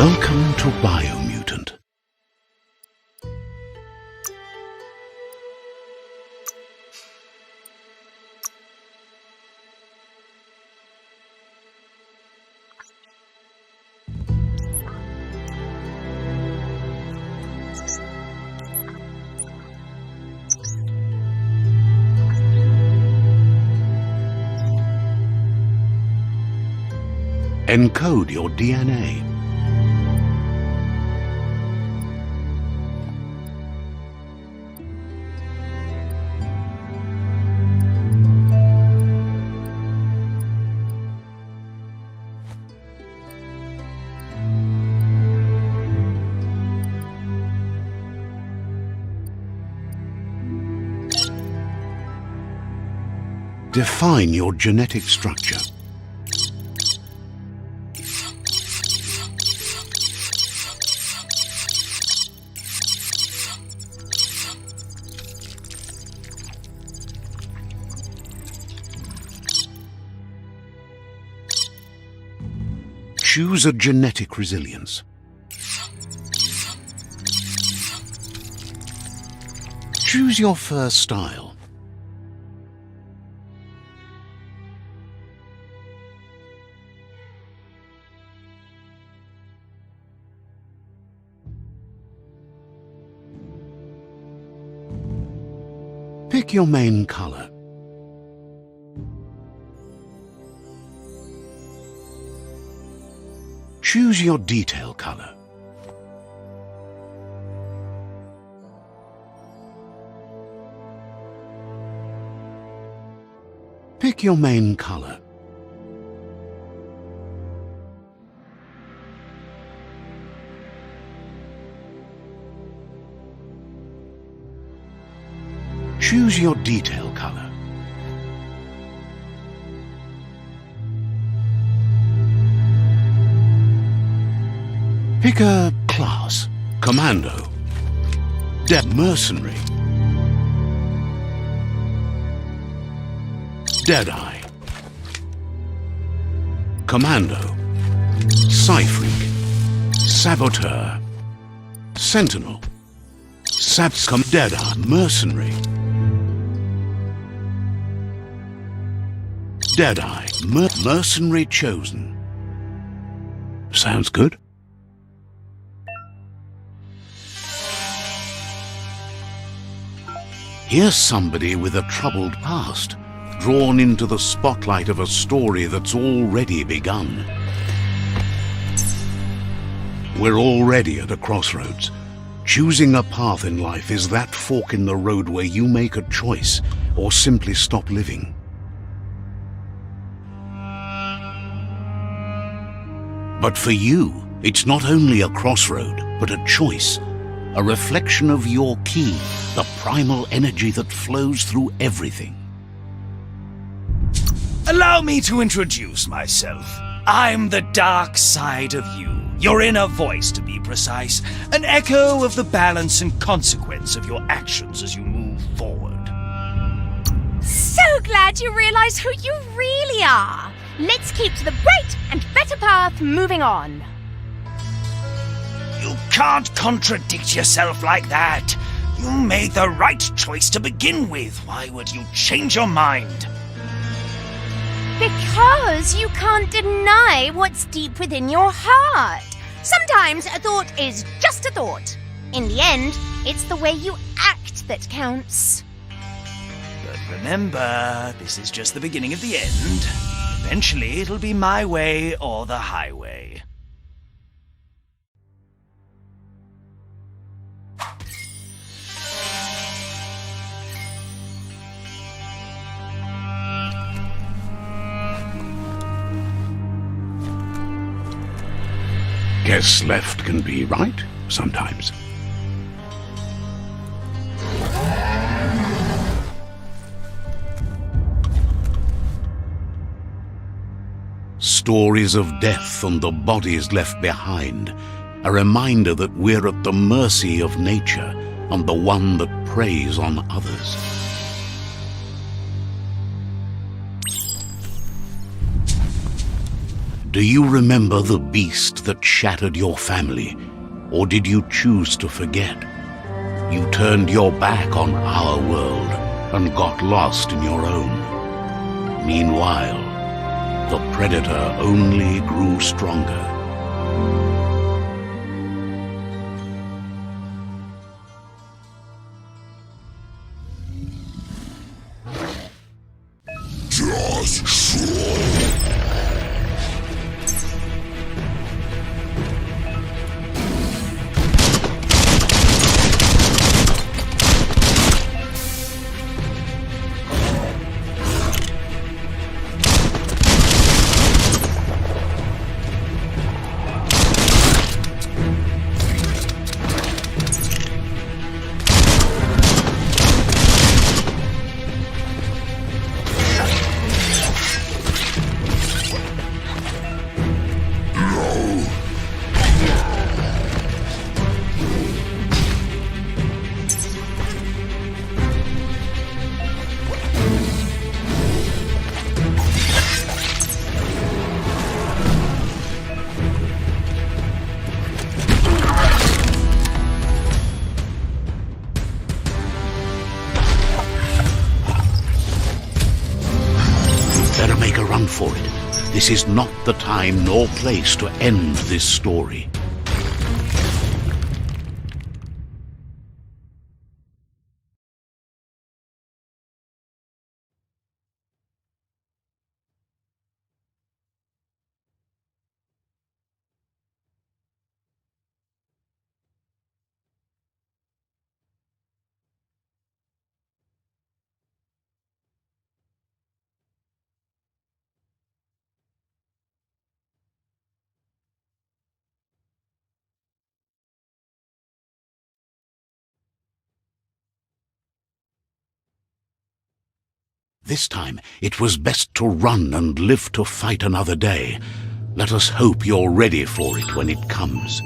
Welcome to Biomutant. Encode your DNA. Define your genetic structure. Choose a genetic resilience. Choose your fur style. Pick your main color. Choose your detail color. Pick your main color. Choose your detail color. Pick a class. Commando. Mercenary. Deadeye. Commando. Psy-Freak. Saboteur. Sentinel. Sabscom. Deadeye. Mercenary. Deadeye. Mercenary chosen. Sounds good. Here's somebody with a troubled past, drawn into the spotlight of a story that's already begun. We're already at a crossroads. Choosing a path in life is that fork in the road where you make a choice or simply stop living. But for you, it's not only a crossroad, but a choice. A reflection of your key, the primal energy that flows through everything. Allow me to introduce myself. I'm the dark side of you, your inner voice to be precise, an echo of the balance and consequence of your actions as you move forward. So glad you realize who you really are. Let's keep to the bright and better path moving on. You can't contradict yourself like that. You made the right choice to begin with. Why would you change your mind? Because you can't deny what's deep within your heart. Sometimes a thought is just a thought. In the end, it's the way you act that counts. But remember, this is just the beginning of the end. Eventually, it'll be my way or the highway. Guess left can be right, sometimes. Stories of death and the bodies left behind, a reminder that we're at the mercy of nature and the one that preys on others. Do you remember the beast that shattered your family, or did you choose to forget? You turned your back on our world and got lost in your own. Meanwhile, the predator only grew stronger. Better make a run for it. This is not the time nor place to end this story. This time, it was best to run and live to fight another day. Let us hope you're ready for it when it comes.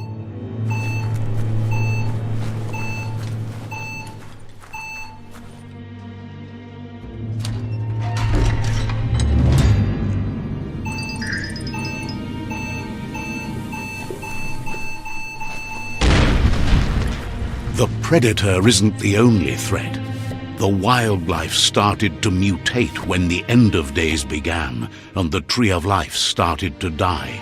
The predator isn't the only threat. The wildlife started to mutate when the end of days began, and the tree of life started to die.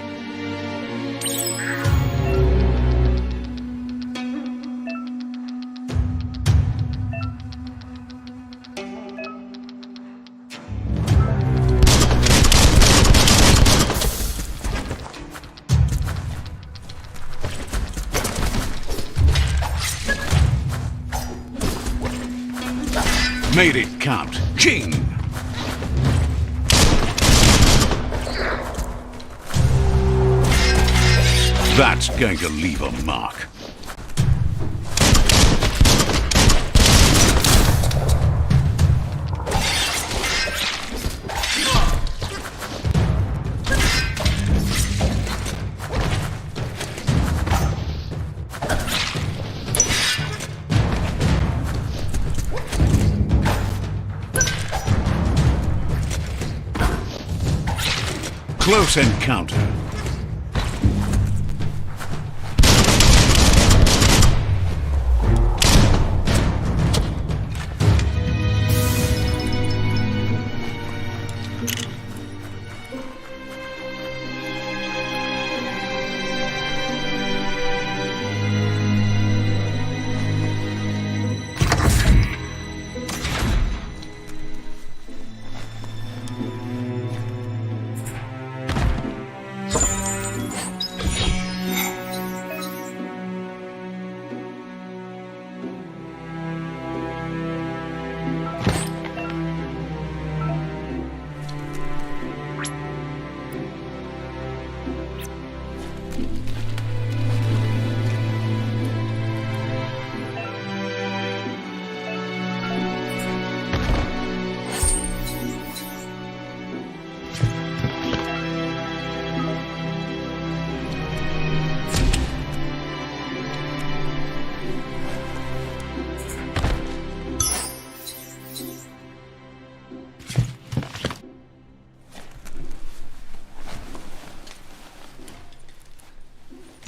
Made it count. King! That's going to leave a mark. Close encounter.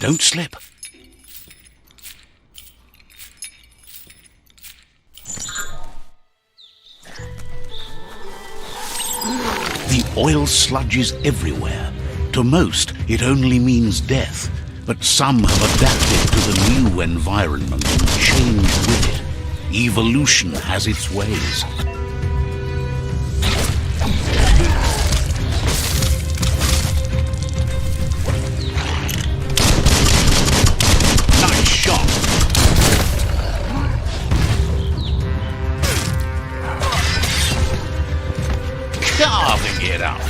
Don't slip. The oil sludges everywhere. To most, it only means death, but some have adapted to the new environment and changed with it. Evolution has its ways. Nice shot! Carving it up!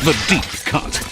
The deep cut.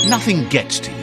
Nothing gets to you.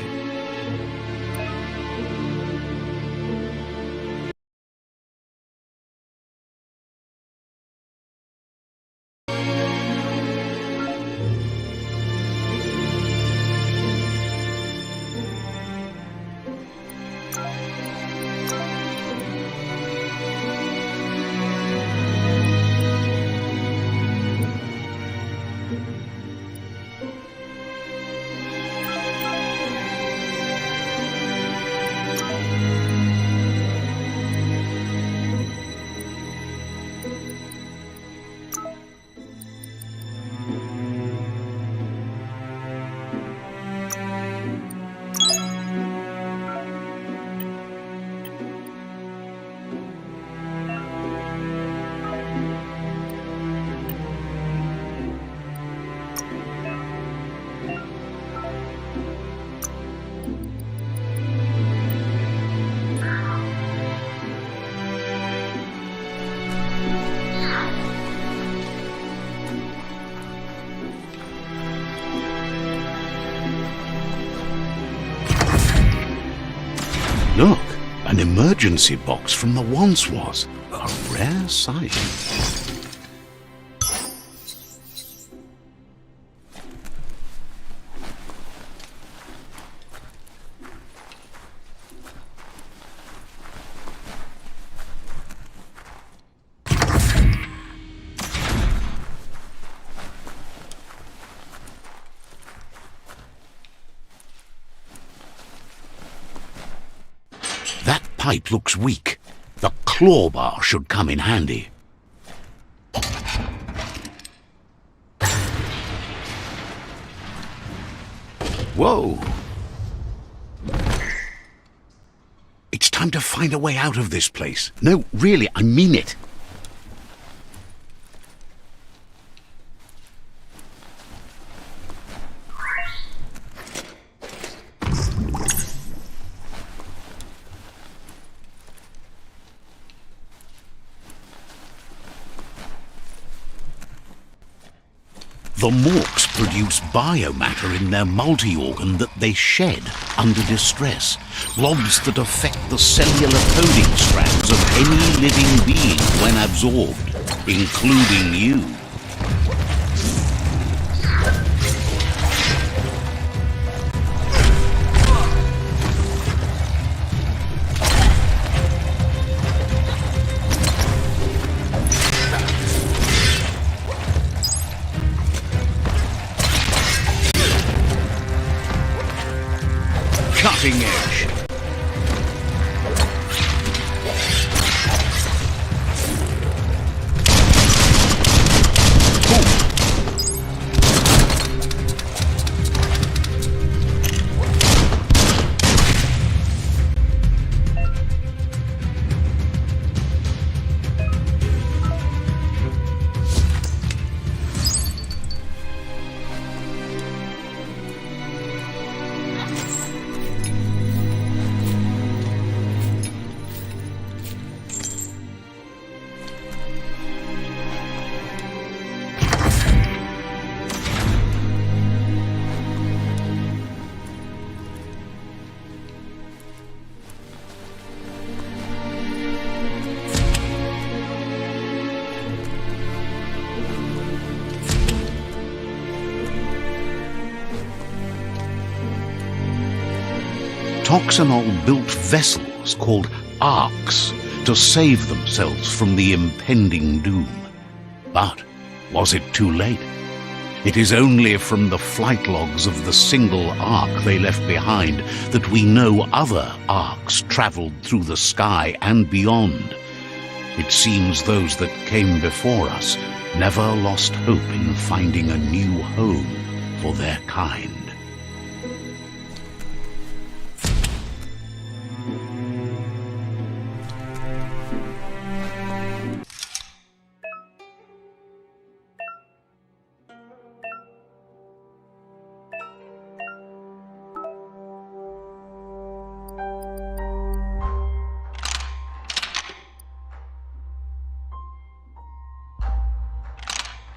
An emergency box from the once was. A rare sight. That pipe looks weak. The claw bar should come in handy. Whoa! It's time to find a way out of this place. No, really, I mean it. The morks produce biomatter in their multi-organ that they shed under distress, blobs that affect the cellular coding strands of any living being when absorbed, including you. Cutting edge. Toxanol built vessels called arks to save themselves from the impending doom. But was it too late? It is only from the flight logs of the single ark they left behind that we know other arks travelled through the sky and beyond. It seems those that came before us never lost hope in finding a new home for their kind.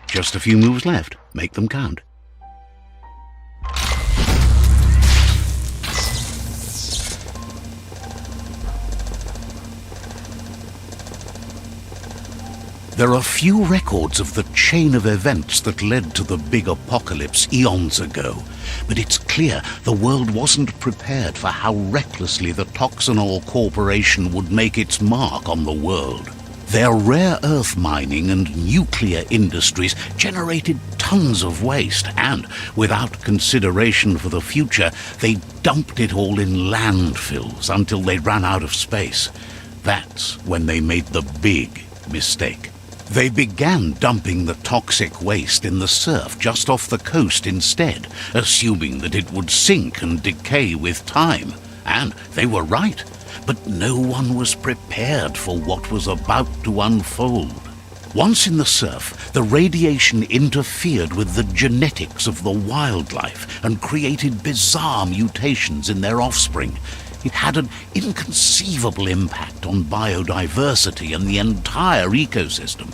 Just a few moves left. Make them count. There are few records of the chain of events that led to the big apocalypse eons ago, but it's clear the world wasn't prepared for how recklessly the Toxanol Corporation would make its mark on the world. Their rare earth mining and nuclear industries generated tons of waste, and, without consideration for the future, they dumped it all in landfills until they ran out of space. That's when they made the big mistake. They began dumping the toxic waste in the surf just off the coast instead, assuming that it would sink and decay with time. And they were right. But no one was prepared for what was about to unfold. Once in the surf, the radiation interfered with the genetics of the wildlife and created bizarre mutations in their offspring. It had an inconceivable impact on biodiversity and the entire ecosystem.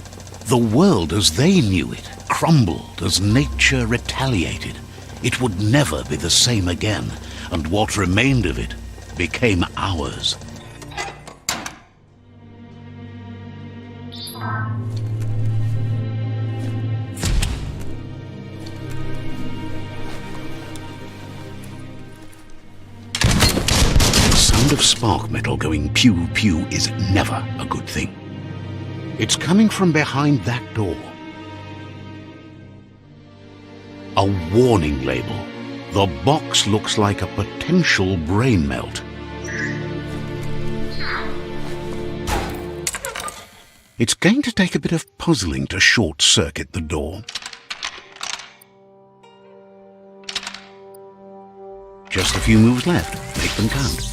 The world as they knew it crumbled as nature retaliated. It would never be the same again, and what remained of it became ours. The sound of spark metal going pew pew is never a good thing. It's coming from behind that door. A warning label. The box looks like a potential brain melt. It's going to take a bit of puzzling to short-circuit the door. Just a few moves left. Make them count.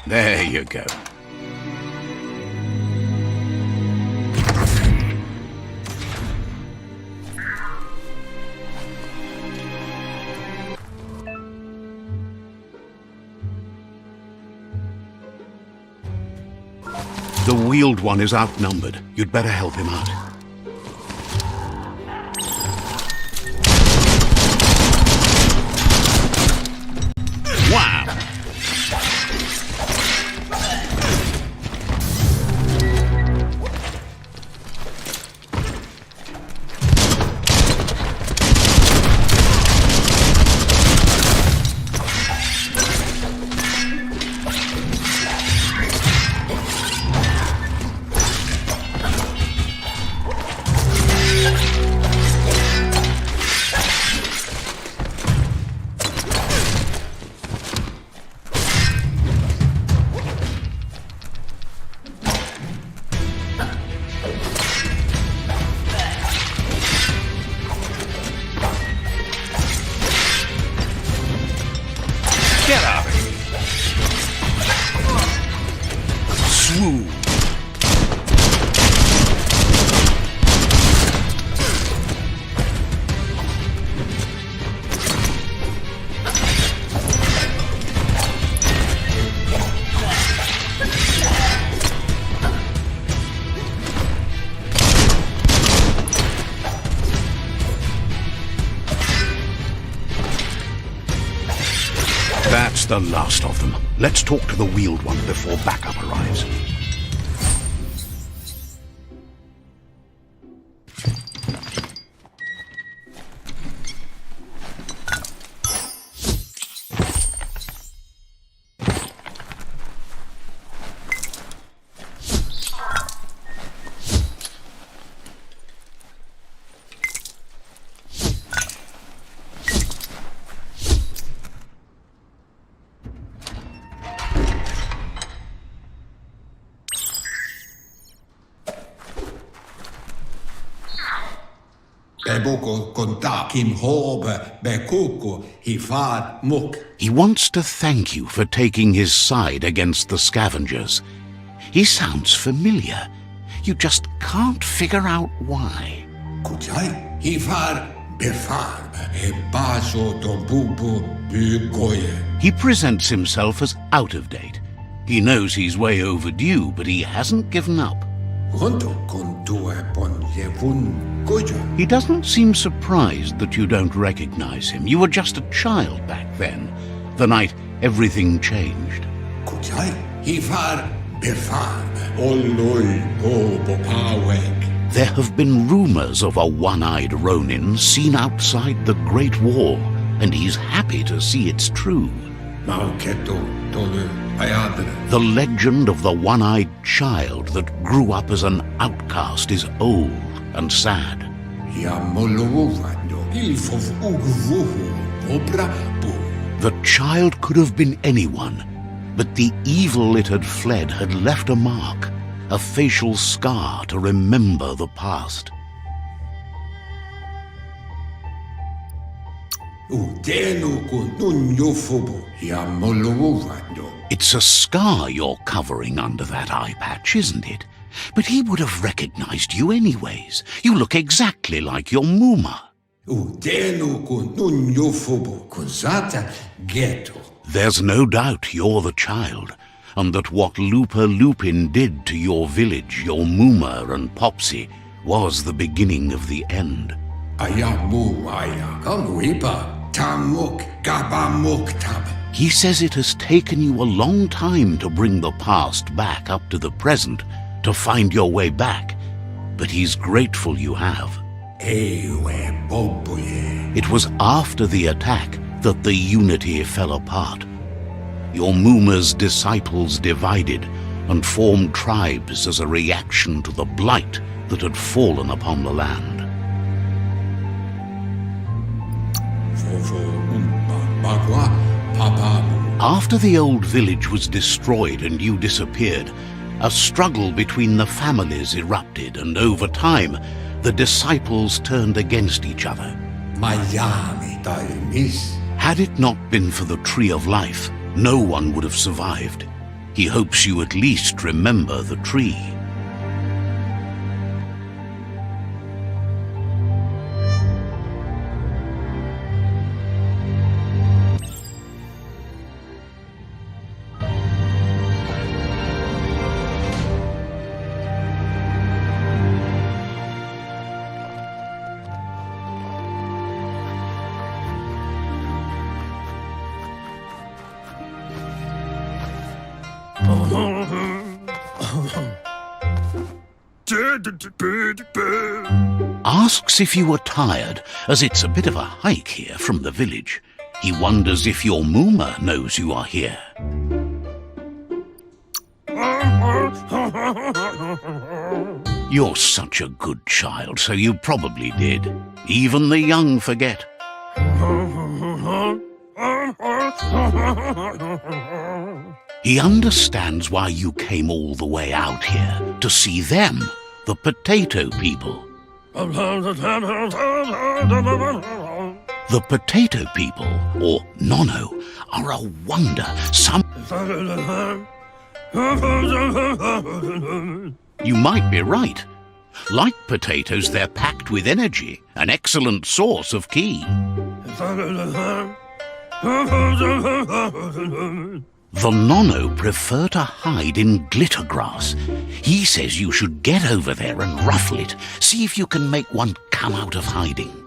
There you go. The wheeled one is outnumbered. You'd better help him out. Wow! Get out of here. Swoon. That's the last of them. Let's talk to the wheeled one before backup arrives. He wants to thank you for taking his side against the scavengers. He sounds familiar. You just can't figure out why. He presents himself as out of date. He knows he's way overdue, but he hasn't given up. He doesn't seem surprised that you don't recognize him. You were just a child back then, the night everything changed. There have been rumors of a one-eyed Ronin seen outside the Great Wall, and he's happy to see it's true. The legend of the one-eyed child that grew up as an outcast is old and sad. The child could have been anyone, but the evil it had fled had left a mark, a facial scar to remember the past. It's a scar you're covering under that eye patch, isn't it? But he would have recognized you anyways. You look exactly like your Muma. There's no doubt you're the child, and that what Lupa Lupin did to your village, your Muma and Popsy, was the beginning of the end. He says it has taken you a long time to bring the past back up to the present, to find your way back, but he's grateful you have. It was after the attack that the unity fell apart. Your Muma's disciples divided and formed tribes as a reaction to the blight that had fallen upon the land. After the old village was destroyed and you disappeared, a struggle between the families erupted, and over time, the disciples turned against each other. Had it not been for the Tree of Life, no one would have survived. He hopes you at least remember the tree. Asks if you were tired, as it's a bit of a hike here from the village. He wonders if your Muma knows you are here. You're such a good child, so you probably did. Even the young forget. He understands why you came all the way out here, to see them, the potato people. The potato people, or Nono, are a wonder. You might be right. Like potatoes, they're packed with energy, an excellent source of ki. The Nono prefer to hide in glitter grass. He says you should get over there and ruffle it. See if you can make one come out of hiding.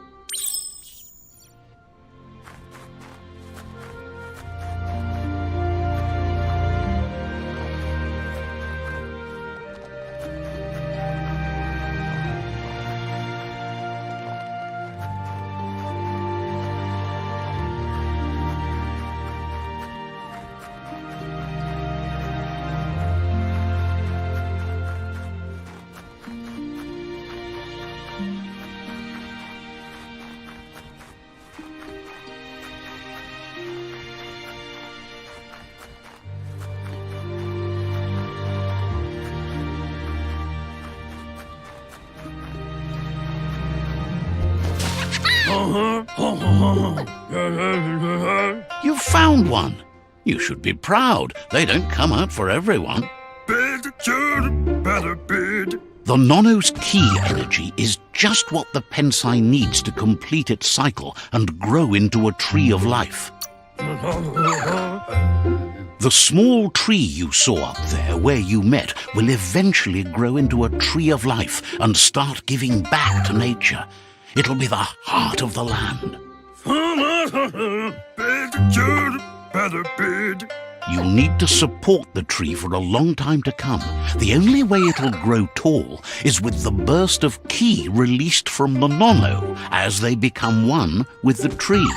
You found one. You should be proud. They don't come out for everyone. The Nono's ki energy is just what the Pensai needs to complete its cycle and grow into a tree of life. The small tree you saw up there where you met will eventually grow into a tree of life and start giving back to nature. It'll be the heart of the land. You'll need to support the tree for a long time to come. The only way it'll grow tall is with the burst of ki released from the Nono as they become one with the tree.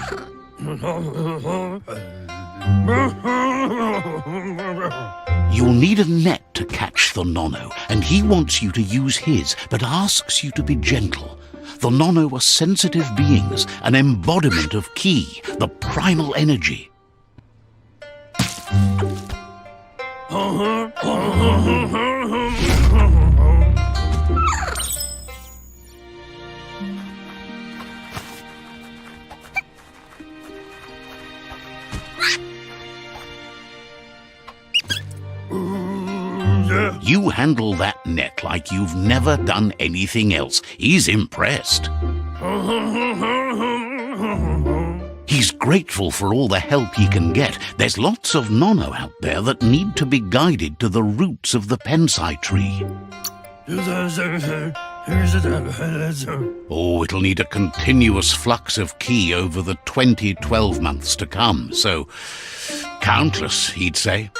You'll need a net to catch the Nono, and he wants you to use his, but asks you to be gentle. The Nono are sensitive beings, an embodiment of ki, the primal energy. You handle that net like you've never done anything else. He's impressed. He's grateful for all the help he can get. There's lots of Nono out there that need to be guided to the roots of the Pensai tree. Oh, it'll need a continuous flux of ki over the 12 months to come, so countless, he'd say.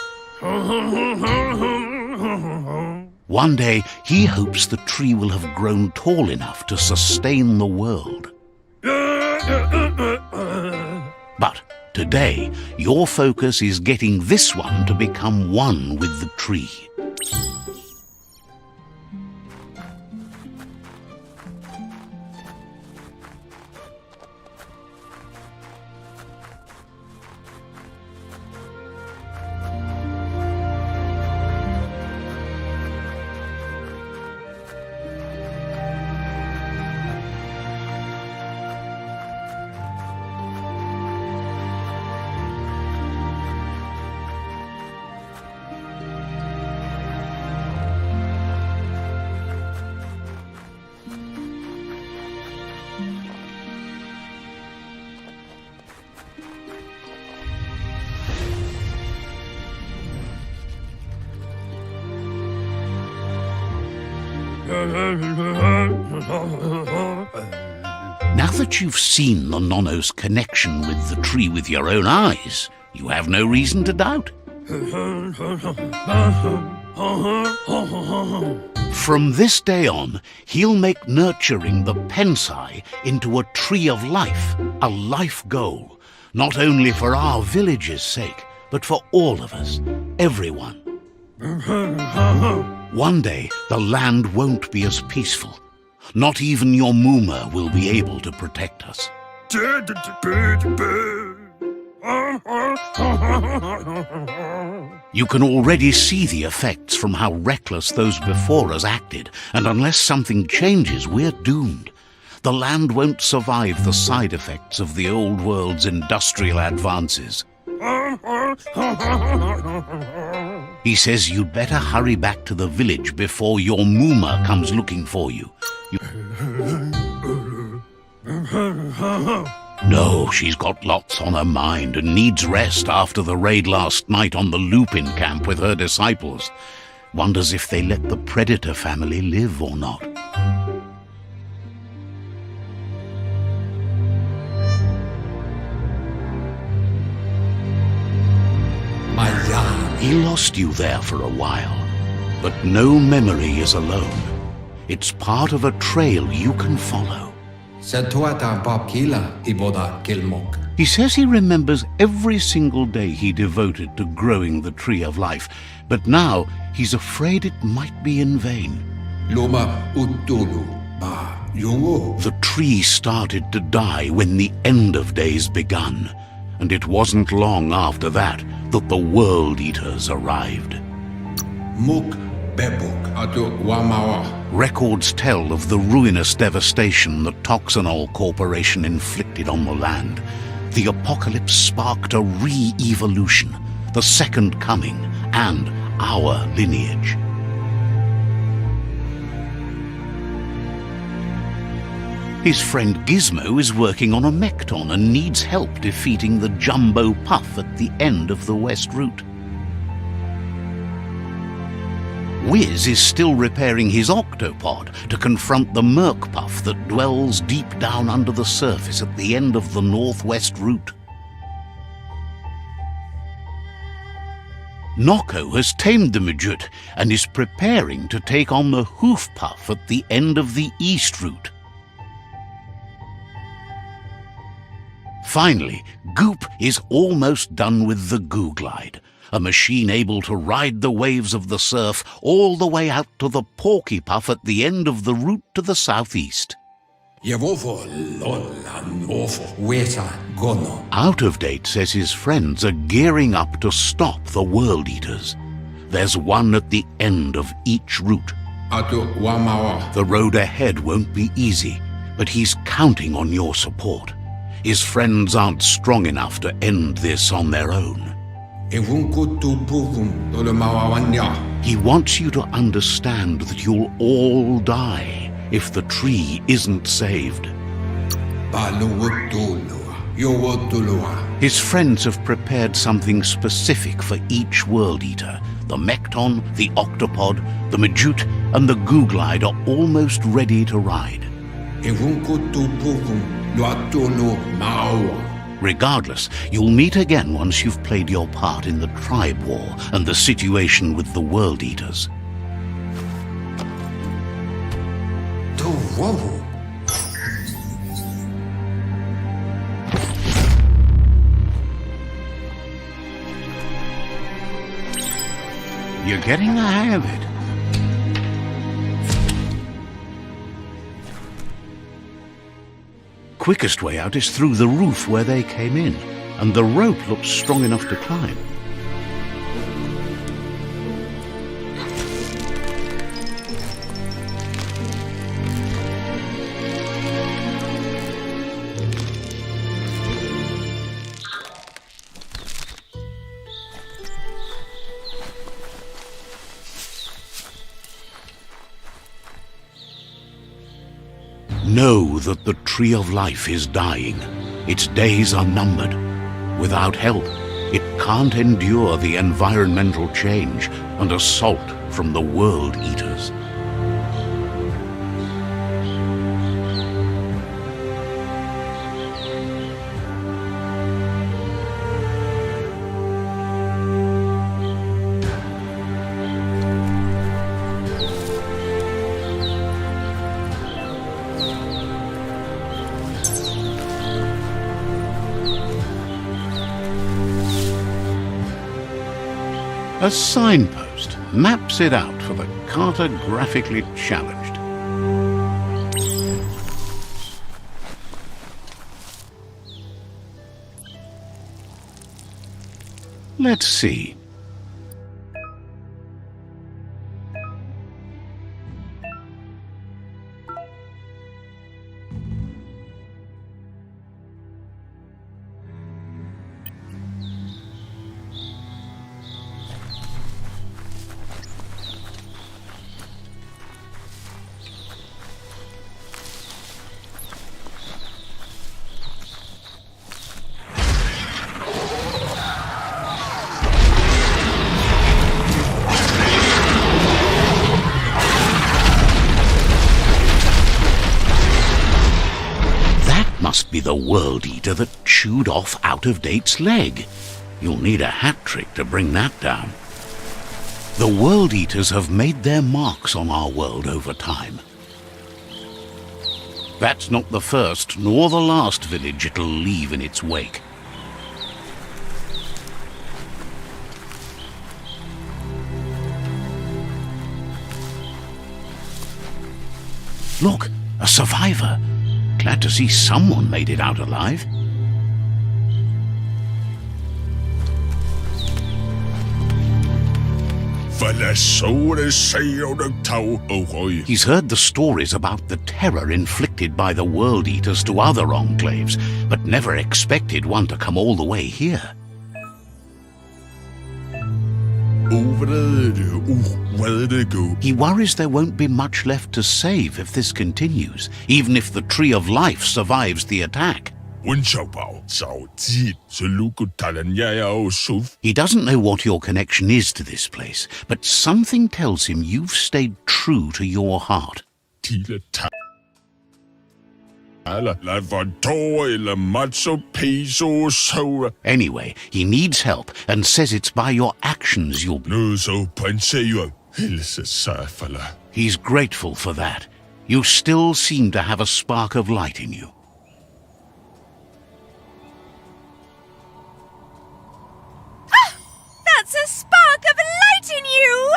One day, he hopes the tree will have grown tall enough to sustain the world. But today, your focus is getting this one to become one with the tree. Now that you've seen the Nonno's connection with the tree with your own eyes, you have no reason to doubt. From this day on, he'll make nurturing the Pensai into a tree of life, a life goal, not only for our village's sake, but for all of us, everyone. One day, the land won't be as peaceful. Not even your Mooma will be able to protect us. You can already see the effects from how reckless those before us acted, and unless something changes, we're doomed. The land won't survive the side effects of the old world's industrial advances. He says you'd better hurry back to the village before your Mooma comes looking for you. No, she's got lots on her mind and needs rest after the raid last night on the Lupin camp with her disciples. Wonders if they let the Predator family live or not. He lost you there for a while, but no memory is alone. It's part of a trail you can follow. He says he remembers every single day he devoted to growing the Tree of Life, but now he's afraid it might be in vain. The tree started to die when the end of days begun, and it wasn't long after that that the World Eaters arrived. Records tell of the ruinous devastation the Toxanol Corporation inflicted on the land. The apocalypse sparked a re-evolution, the Second Coming, and our lineage. His friend Gizmo is working on a Mekton and needs help defeating the Jumbo Puff at the end of the West Route. Wiz is still repairing his octopod to confront the Merc Puff that dwells deep down under the surface at the end of the Northwest Route. Noko has tamed the Midget and is preparing to take on the Hoof Puff at the end of the East Route. Finally, Goop is almost done with the Googlide, a machine able to ride the waves of the surf all the way out to the Porky Puff at the end of the route to the southeast. Out of Date says his friends are gearing up to stop the World Eaters. There's one at the end of each route. The road ahead won't be easy, but he's counting on your support. His friends aren't strong enough to end this on their own. He wants you to understand that you'll all die if the tree isn't saved. His friends have prepared something specific for each World Eater. The Mekton, the Octopod, the Midget, and the Googlide are almost ready to ride. Regardless, you'll meet again once you've played your part in the tribe war and the situation with the World Eaters. Whoa. You're getting the hang of it. Quickest way out is through the roof where they came in, and the rope looks strong enough to climb. Know that the Tree of Life is dying. Its days are numbered. Without help, it can't endure the environmental change and assault from the World Eaters. A signpost maps it out for the cartographically challenged. Let's see. Must be the World Eater that chewed off Out-of-Date's leg. You'll need a hat trick to bring that down. The World Eaters have made their marks on our world over time. That's not the first nor the last village it'll leave in its wake. Look, a survivor. Glad to see someone made it out alive. He's heard the stories about the terror inflicted by the World Eaters to other enclaves, but never expected one to come all the way here. He worries there won't be much left to save if this continues, even if the Tree of Life survives the attack. He doesn't know what your connection is to this place, but something tells him you've stayed true to your heart. Anyway, he needs help and says it's by your actions you'll be. He's grateful for that. You still seem to have a spark of light in you. Ah! That's a spark of light in you!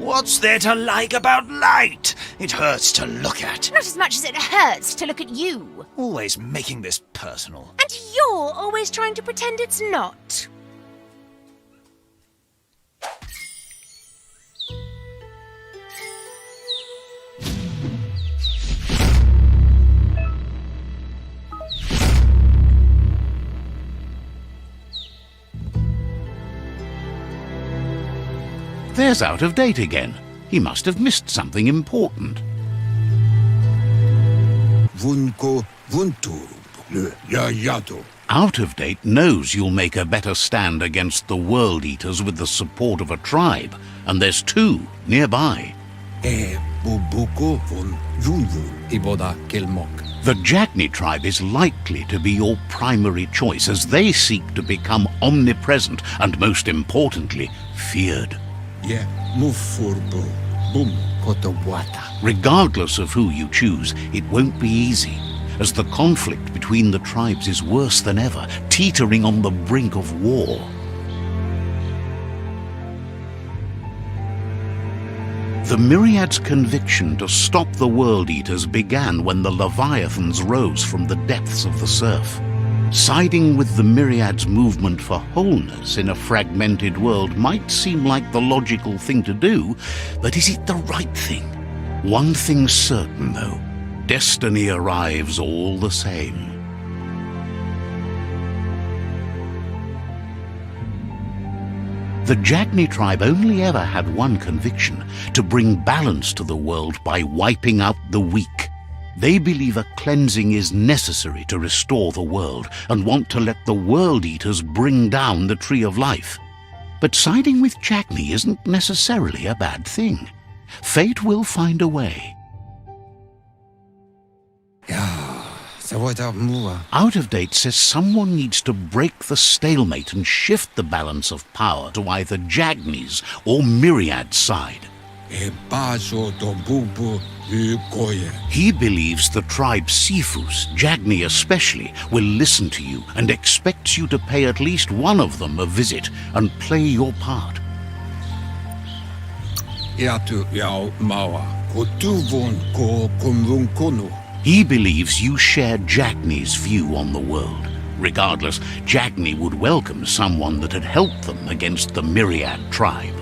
What's there to like about light? It hurts to look at. Not as much as it hurts to look at you. Always making this personal. And you're always trying to pretend it's not. There's Out-of-Date again. He must have missed something important. Out-of-Date knows you'll make a better stand against the World Eaters with the support of a tribe, and there's two nearby. The Jagni tribe is likely to be your primary choice, as they seek to become omnipresent and, most importantly, feared. Boom, Kotowata. Regardless of who you choose, it won't be easy, as the conflict between the tribes is worse than ever, teetering on the brink of war. The Myriad's conviction to stop the World Eaters began when the Leviathans rose from the depths of the surf. Siding with the Myriad's movement for wholeness in a fragmented world might seem like the logical thing to do, but is it the right thing? One thing's certain, though. Destiny arrives all the same. The Jagni tribe only ever had one conviction: to bring balance to the world by wiping out the weak. They believe a cleansing is necessary to restore the world and want to let the World Eaters bring down the Tree of Life. But siding with Jagni isn't necessarily a bad thing. Fate will find a way. Out of Date says someone needs to break the stalemate and shift the balance of power to either Jagni's or Myriad's side. He believes the tribe Sifus, Jagni especially, will listen to you and expects you to pay at least one of them a visit and play your part. He believes you share Jagni's view on the world. Regardless, Jagni would welcome someone that had helped them against the Myriad tribe.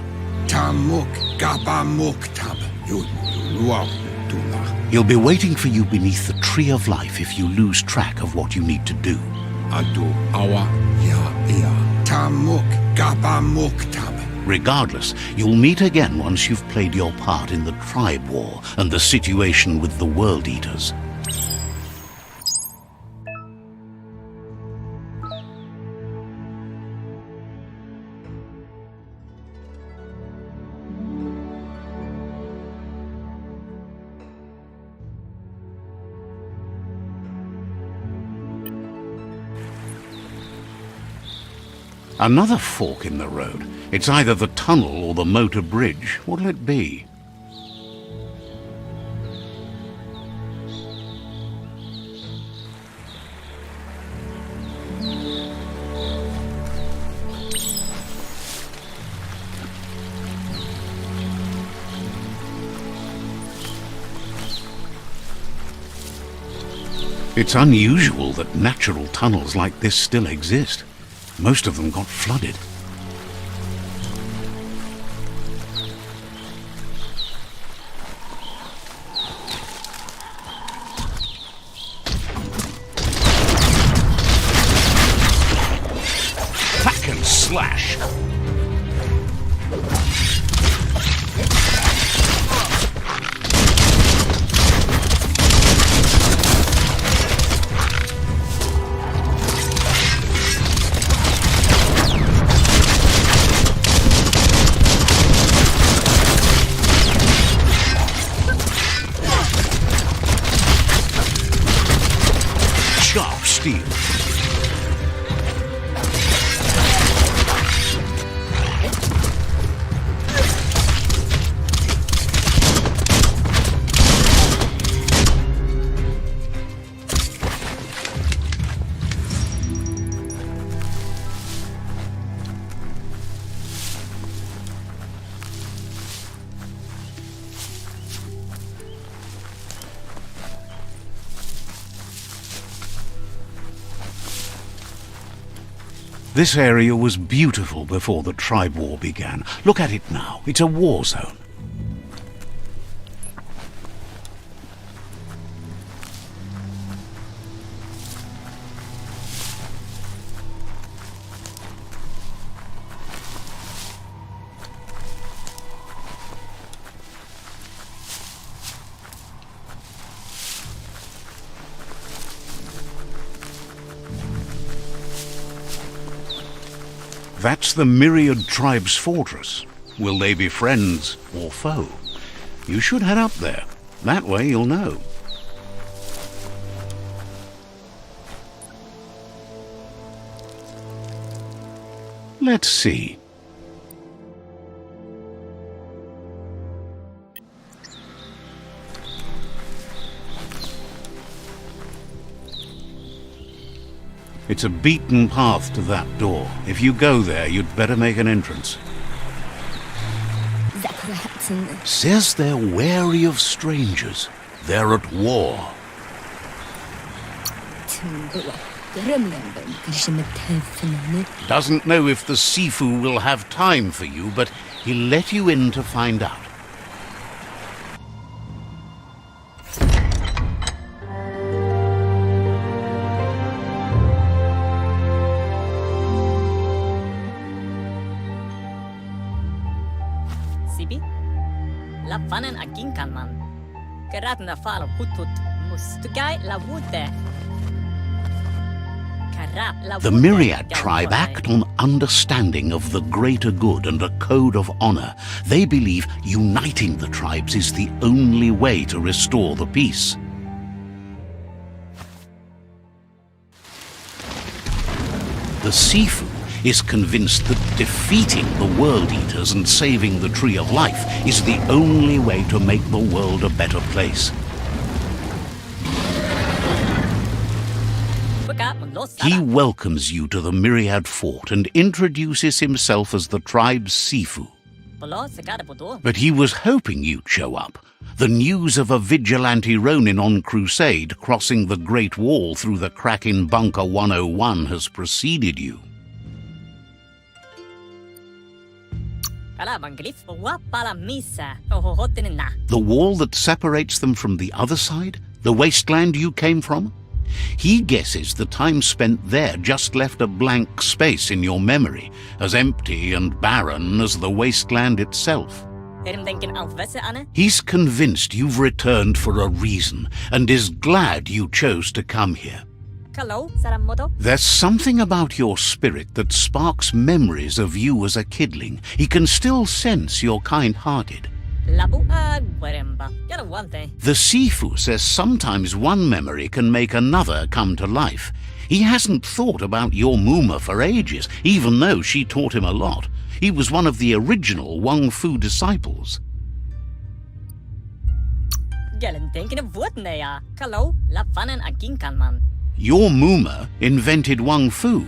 He'll be waiting for you beneath the Tree of Life if you lose track of what you need to do. Regardless, you'll meet again once you've played your part in the tribe war and the situation with the World Eaters. Another fork in the road. It's either the tunnel or the motor bridge. What'll it be? It's unusual that natural tunnels like this still exist. Most of them got flooded. Hack and slash! Sharp steel. This area was beautiful before the tribe war began. Look at it now. It's a war zone. That's the Myriad tribe's fortress. Will they be friends or foe? You should head up there. That way you'll know. Let's see. It's a beaten path to that door. If you go there, you'd better make an entrance. Says they're wary of strangers. They're at war. Doesn't know if the Sifu will have time for you, but he'll let you in to find out. Sibi? Lafanen aginkanman. Karatna falo kutut mustugai la wute. The Myriad tribe act on understanding of the greater good and a code of honor. They believe uniting the tribes is the only way to restore the peace. The Sifu is convinced that defeating the World Eaters and saving the Tree of Life is the only way to make the world a better place. He welcomes you to the Myriad Fort and introduces himself as the tribe's Sifu. But he was hoping you'd show up. The news of a vigilante Ronin on crusade crossing the Great Wall through the crack in Bunker 101 has preceded you. The wall that separates them from the other side? The wasteland you came from? He guesses the time spent there just left a blank space in your memory, as empty and barren as the wasteland itself. He's convinced you've returned for a reason, and is glad you chose to come here. There's something about your spirit that sparks memories of you as a kidling. He can still sense you're kind-hearted. The Sifu says sometimes one memory can make another come to life. He hasn't thought about your Muma for ages, even though she taught him a lot. He was one of the original Wang Fu disciples. Your Muma invented Wang Fu.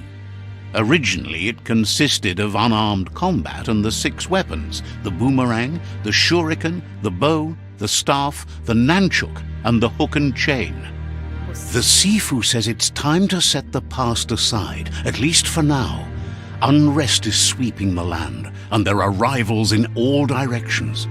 Originally, it consisted of unarmed combat and the 6 weapons: the boomerang, the shuriken, the bow, the staff, the nunchuk, and the hook and chain. The Sifu says it's time to set the past aside, at least for now. Unrest is sweeping the land, and there are rivals in all directions.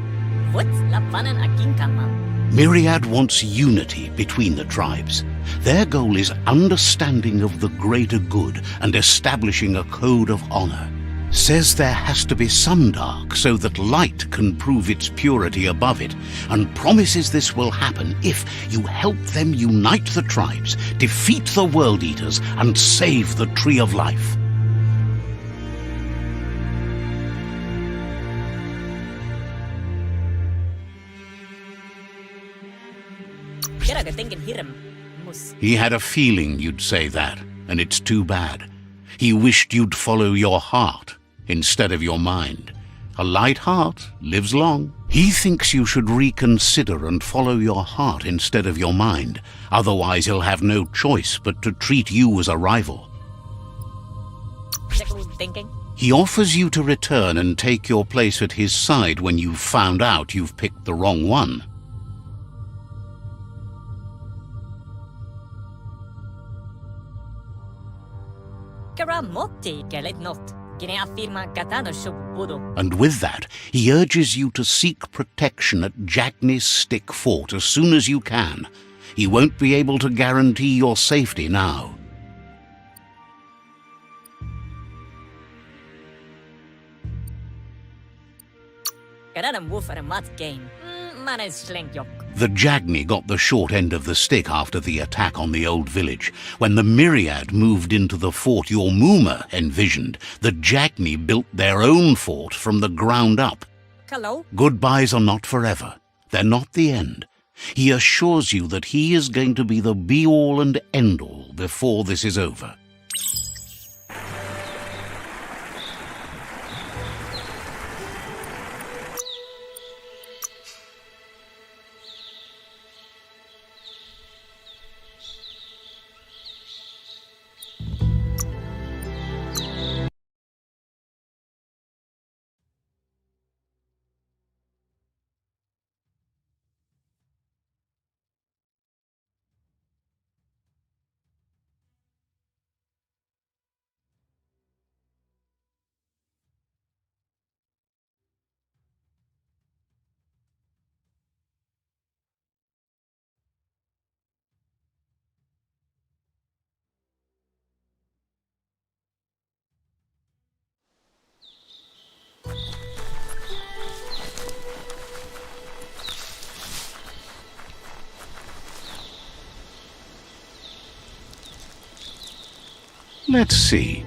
Myriad wants unity between the tribes. Their goal is understanding of the greater good and establishing a code of honor. Says there has to be some dark so that light can prove its purity above it, and promises this will happen if you help them unite the tribes, defeat the World Eaters, and save the Tree of Life. He had a feeling you'd say that, and it's too bad. He wished you'd follow your heart instead of your mind. A light heart lives long. He thinks you should reconsider and follow your heart instead of your mind. Otherwise, he'll have no choice but to treat you as a rival. He offers you to return and take your place at his side when you've found out you've picked the wrong one. And with that, he urges you to seek protection at Jagni's Stick Fort as soon as you can. He won't be able to guarantee your safety now. The Jagni got the short end of the stick after the attack on the old village. When the Myriad moved into the fort your Muma envisioned, the Jagni built their own fort from the ground up. Goodbyes are not forever. They're not the end. He assures you that he is going to be the be-all and end-all before this is over. Let's see.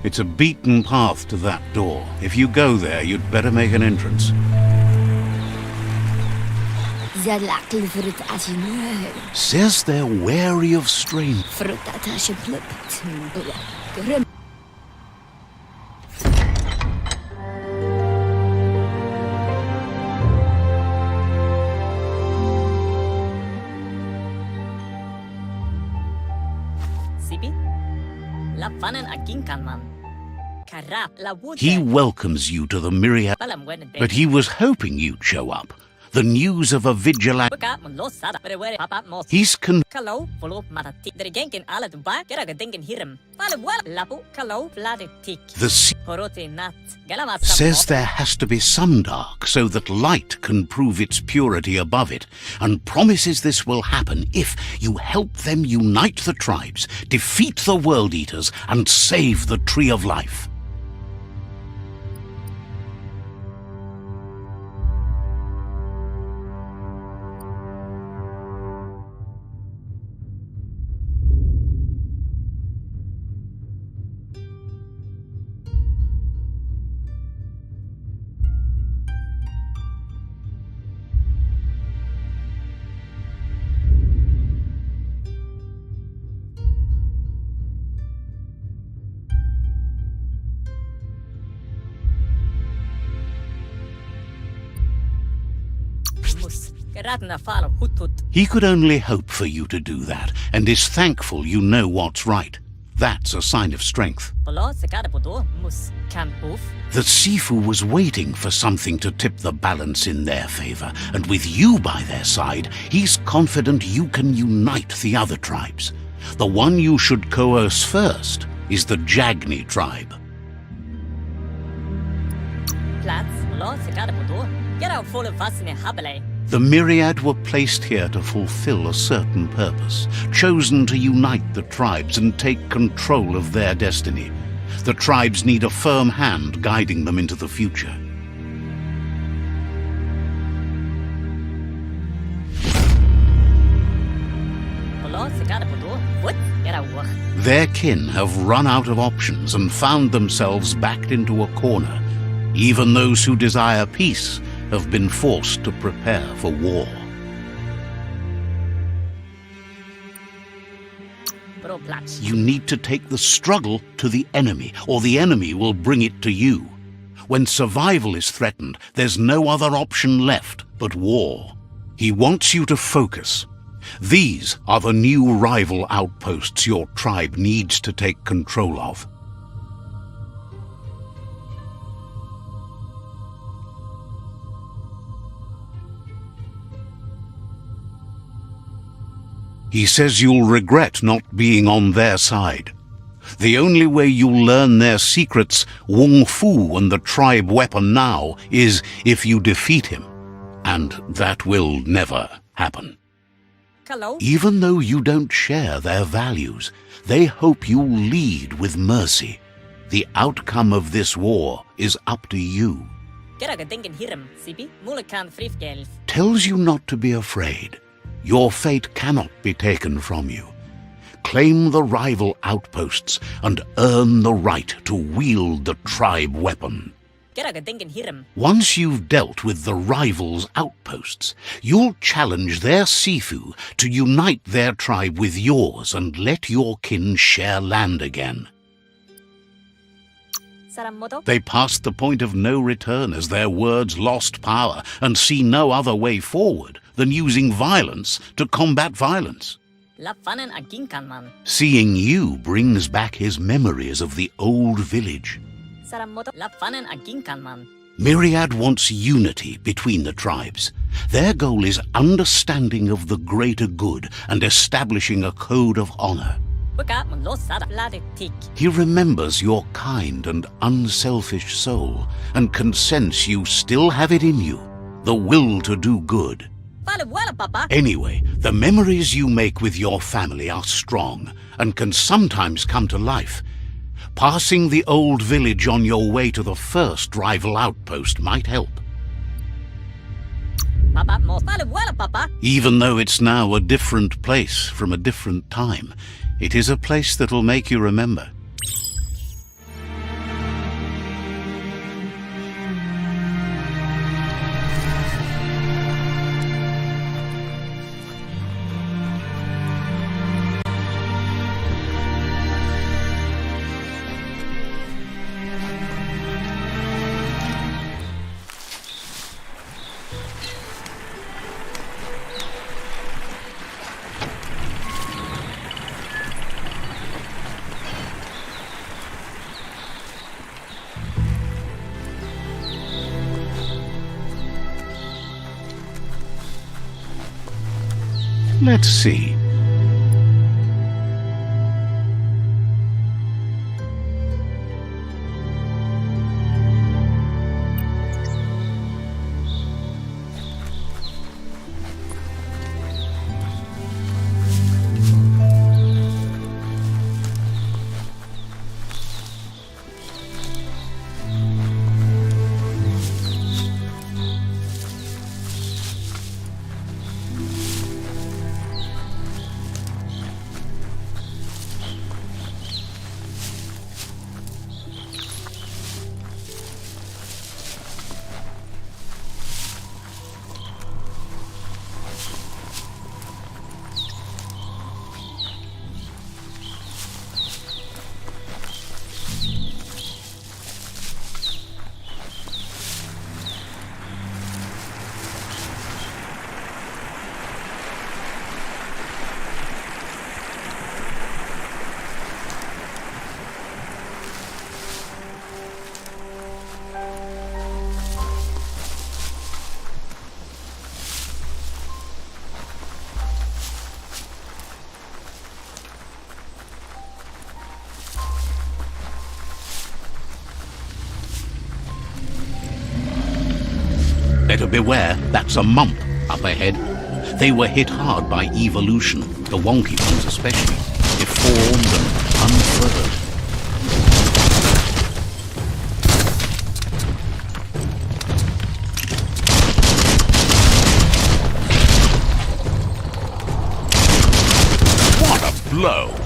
It's a beaten path to that door. If you go there, you'd better make an entrance. Says they're wary of strange. Sipi? Lafanan aginkan man. Karap la wute. He welcomes you to the Myriad, Palam wene de. but he was hoping you'd show up. The news of a vigilante. Buka mun los sada. Pero were papa mos. He's Kalo, follow matati. Dere genken ala tu ba. Kera ga denken hiram. Pala wala. Lapu, kalo, flade tik. the sea Porote nat. Galamat says there has to be some dark so that light can prove its purity above it, and promises this will happen if you help them unite the tribes, defeat the World Eaters, and save the Tree of Life. mus. Geratna falo hutut. He could only hope for you to do that, and is thankful you know what's right. That's a sign of strength. Polo sekada podo mus. Kan uf. The Sifu was waiting for something to tip the balance in their favor, and with you by their side, he's confident you can unite the other tribes. The one you should coerce first is the Jagni tribe. Plats. Polo sekada podo. Get out full of vasine habele. The Myriad were placed here to fulfill a certain purpose, chosen to unite the tribes and take control of their destiny. The tribes need a firm hand guiding them into the future. Polo sekada podo. What? Get out work. Their kin have run out of options and found themselves backed into a corner. Even those who desire peace have been forced to prepare for war. Bro plats. You need to take the struggle to the enemy, or the enemy will bring it to you. When survival is threatened, there's no other option left but war. He wants you to focus. These are the new rival outposts your tribe needs to take control of. He says you'll regret not being on their side. The only way you'll learn their secrets, Wung Fu and the tribe weapon now, is if you defeat him. And that will never happen. Hello. Even though you don't share their values, they hope you'll lead with mercy. The outcome of this war is up to you. Kera ga denken hiram. Sipi. Mulakan frifgelf. Tells you not to be afraid. Your fate cannot be taken from you. Claim the rival outposts and earn the right to wield the tribe weapon. Kera ga denken hiram. Once you've dealt with the rivals' outposts, you'll challenge their Sifu to unite their tribe with yours and let your kin share land again. Saramoto. They passed the point of no return as their words lost power and see no other way forward than using violence to combat violence. La fanen aginkan man. Seeing you brings back his memories of the old village. Saramoto. La fanen aginkan man. Myriad wants unity between the tribes. Their goal is understanding of the greater good and establishing a code of honor. Buka mun los sada. Flade tik. He remembers your kind and unselfish soul and can sense you still have it in you, the will to do good. Fala wala, Papa. Anyway, the memories you make with your family are strong and can sometimes come to life. Passing the old village on your way to the first rival outpost might help. Papa mo. Fala wala, Papa. Even though it's now a different place from a different time, it is a place that'll make you remember. Let's see. Better beware, that's a mump up ahead. They were hit hard by evolution, the wonky ones especially, deformed and unfurred. What a blow!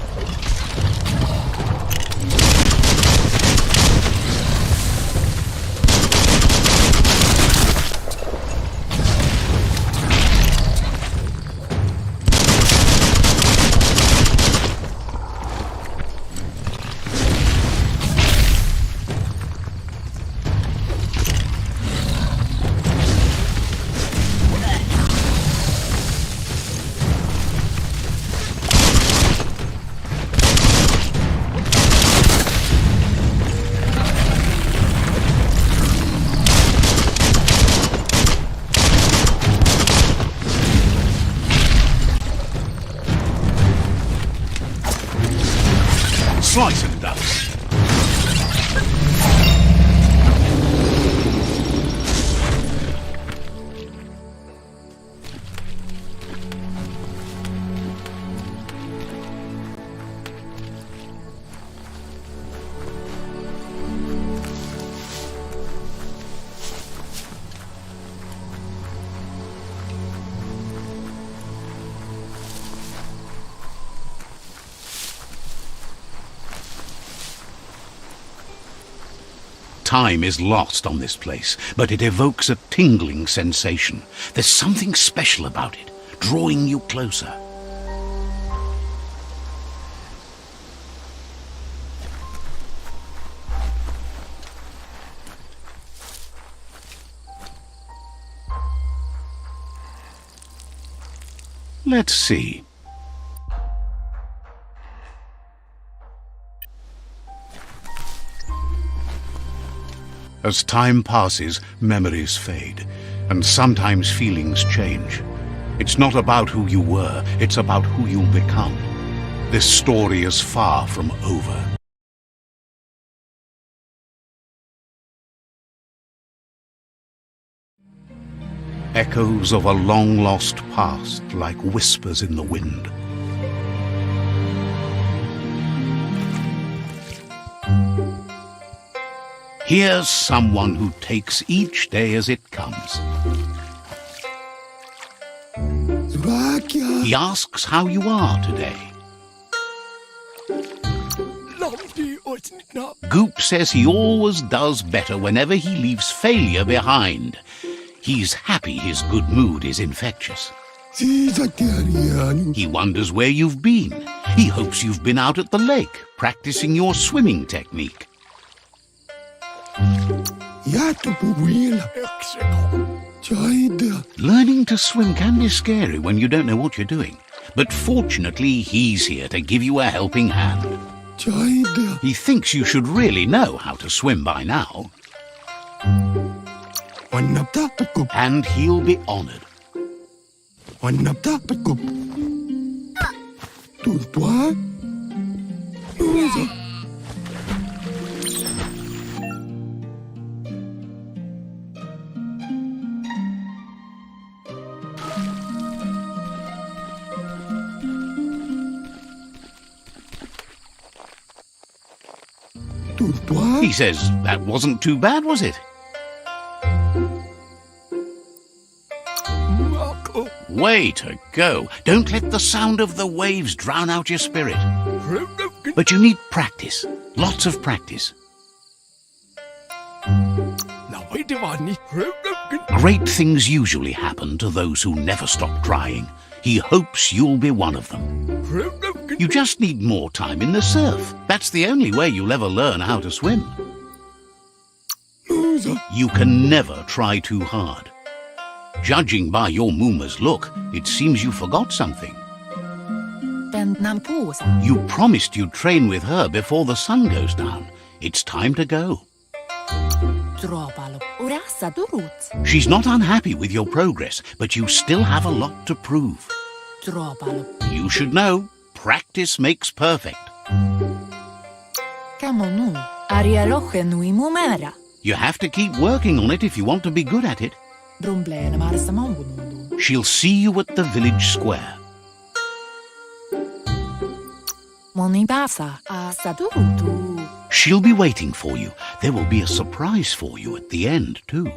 Slice and dice. Time is lost on this place, but it evokes a tingling sensation. There's something special about it, drawing you closer. Let's see. As time passes, memories fade, and sometimes feelings change. It's not about who you were, it's about who you'll become. This story is far from over. Echoes of a long-lost past like whispers in the wind. Here's someone who takes each day as it comes. He asks how you are today. Goop says he always does better whenever he leaves failure behind. He's happy his good mood is infectious. He wonders where you've been. He hopes you've been out at the lake, practicing your swimming technique. Learning to swim can be scary when you don't know what you're doing. But fortunately, he's here to give you a helping hand. He thinks you should really know how to swim by now. And he'll be honored. He says, that wasn't too bad, was it? Way to go. Don't let the sound of the waves drown out your spirit. But you need practice. Lots of practice. Great things usually happen to those who never stop trying. He hopes you'll be one of them. You just need more time in the surf. That's the only way you'll ever learn how to swim. You can never try too hard. Judging by your Mooma's look, it seems you forgot something. You promised you'd train with her before the sun goes down. It's time to go. She's not unhappy with your progress, but you still have a lot to prove. You should know, practice makes perfect. You have to keep working on it if you want to be good at it. She'll see you at the village square. She'll be waiting for you. There will be a surprise for you at the end, too.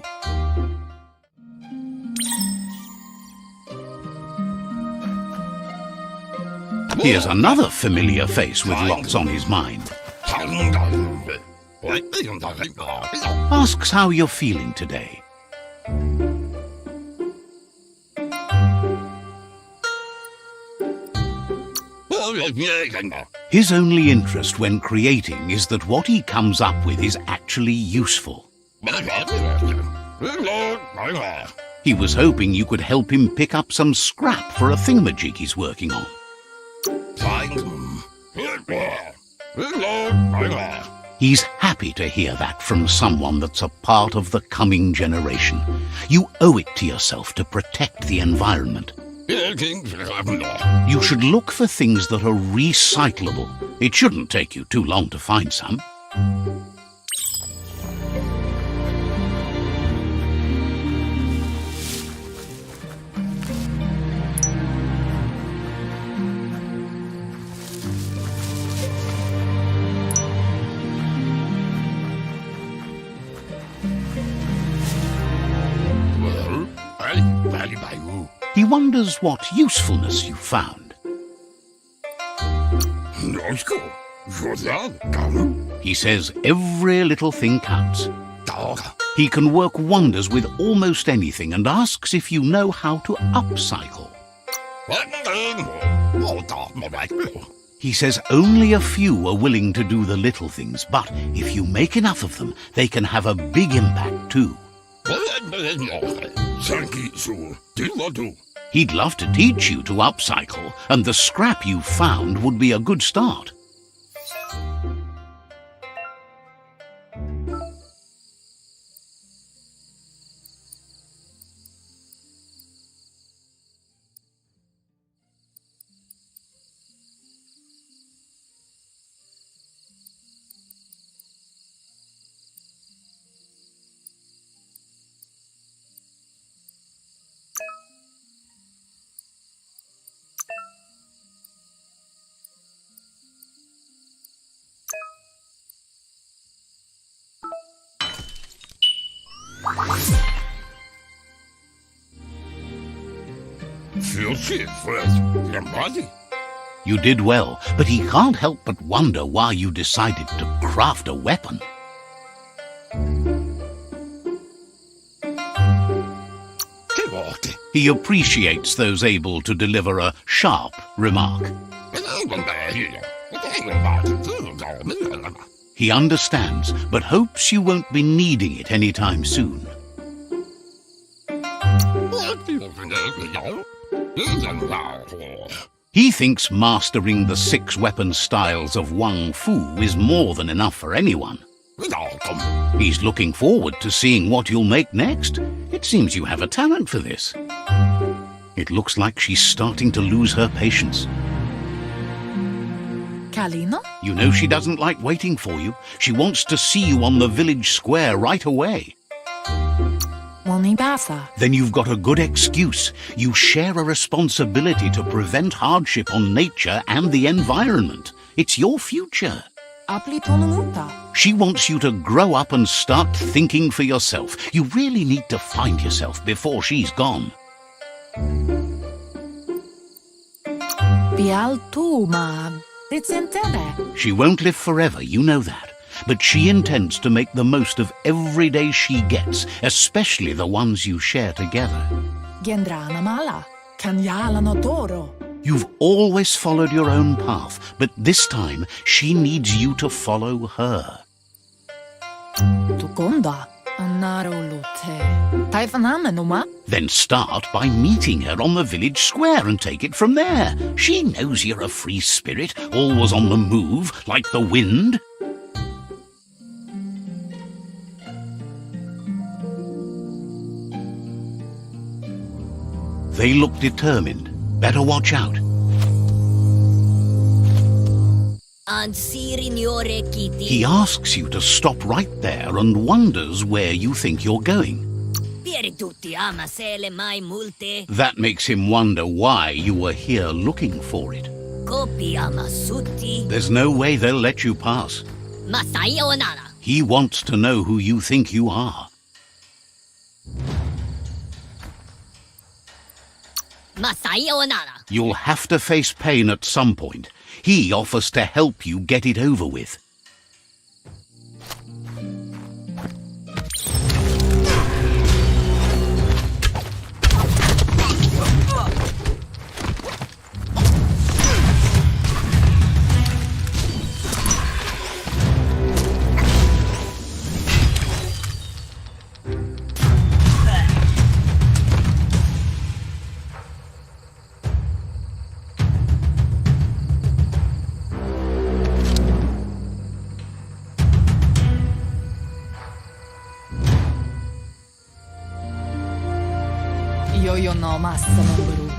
Here's another familiar face with lots on his mind. Asks how you're feeling today. His only interest when creating is that what he comes up with is actually useful. He was hoping you could help him pick up some scrap for a thingamajig he's working on. He's happy to hear that from someone that's a part of the coming generation. You owe it to yourself to protect the environment. You should look for things that are recyclable. It shouldn't take you too long to find some. He wonders what usefulness you found. He says every little thing counts. He can work wonders with almost anything and asks if you know how to upcycle. He says only a few are willing to do the little things, but if you make enough of them, they can have a big impact too. He'd love to teach you to upcycle, and the scrap you found would be a good start. You did well, but he can't help but wonder why you decided to craft a weapon. He appreciates those able to deliver a sharp remark. He understands, but hopes you won't be needing it anytime soon. He thinks mastering the 6 weapon styles of Wang Fu is more than enough for anyone. He's looking forward to seeing what you'll make next. It seems you have a talent for this. It looks like she's starting to lose her patience. Kalino? You know she doesn't like waiting for you. She wants to see you on the village square right away. Then you've got a good excuse. You share a responsibility to prevent hardship on nature and the environment. It's your future. She wants you to grow up and start thinking for yourself. You really need to find yourself before she's gone. She won't live forever, you know that. But she intends to make the most of every day she gets, especially the ones you share together. You've always followed your own path, but this time she needs you to follow her. Then start by meeting her on the village square and take it from there. She knows you're a free spirit, always on the move, like the wind. They look determined. Better watch out. He asks you to stop right there and wonders where you think you're going. That makes him wonder why you were here looking for it. There's no way they'll let you pass. He wants to know who you think you are. You'll have to face pain at some point. He offers to help you get it over with.